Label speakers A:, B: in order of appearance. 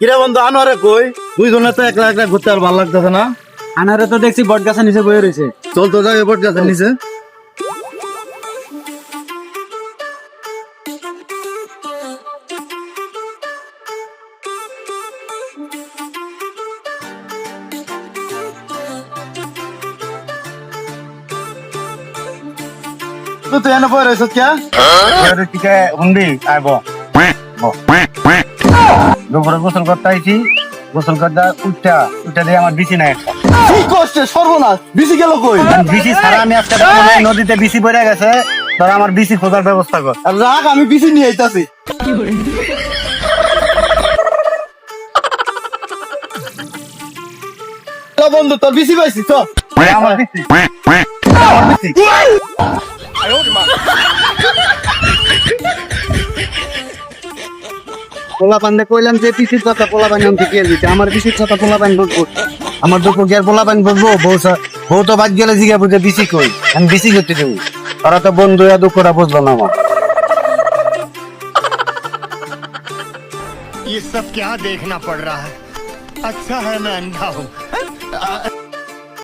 A: কিরে বন্ধু আনোয়ারে কই? দুইজনে তো একলা একলা ঘুরতে আর ভালো লাগতেছে না।
B: আনারে তো দেখছি বট গাছের নিচে বয়ে রয়েছে।
A: চল তো যাই বট গাছের নিচে। তুই এনে বই রয়েছ কে?
C: টিকে হুন্ডি আইব দুপুরে গোসল করতে আইছি, গোসল করতে উঠটা দিয়ে আমার বিচি নাই একটা।
A: কি করছে সর্বনাশ, বিসি গেল কই?
C: বিচি ছাড়া আমি আজকে পাবো না, নদীতে বিচি পড়ে গেছে, তোরা আমার বিচি খোঁজার ব্যবস্থা কর।
A: আর রাখ, আমি বিসি নিয়ে আইতাছি। তো বন্ধু তোর বিসি পাইছি তো।
C: আমার বিচি, আমার বিচি। পোলা পান্ডে কইলাম যে পিসির কথা পোলা পানি আমি থেকে দিতে, আমার পিসির কথা পোলা পানি বলবো, আমার দুপুর গিয়ার পোলা পানি বলবো। বউ তো বাদ গেলে জিগা বুঝে বিসি কই, আমি বিসি করতে দেবো। ওরা তো বন্ধু দুঃখটা বুঝলো না আমার।
D: ये सब क्या देखना पड़ रहा है। अच्छा है मैं अंधा हूँ।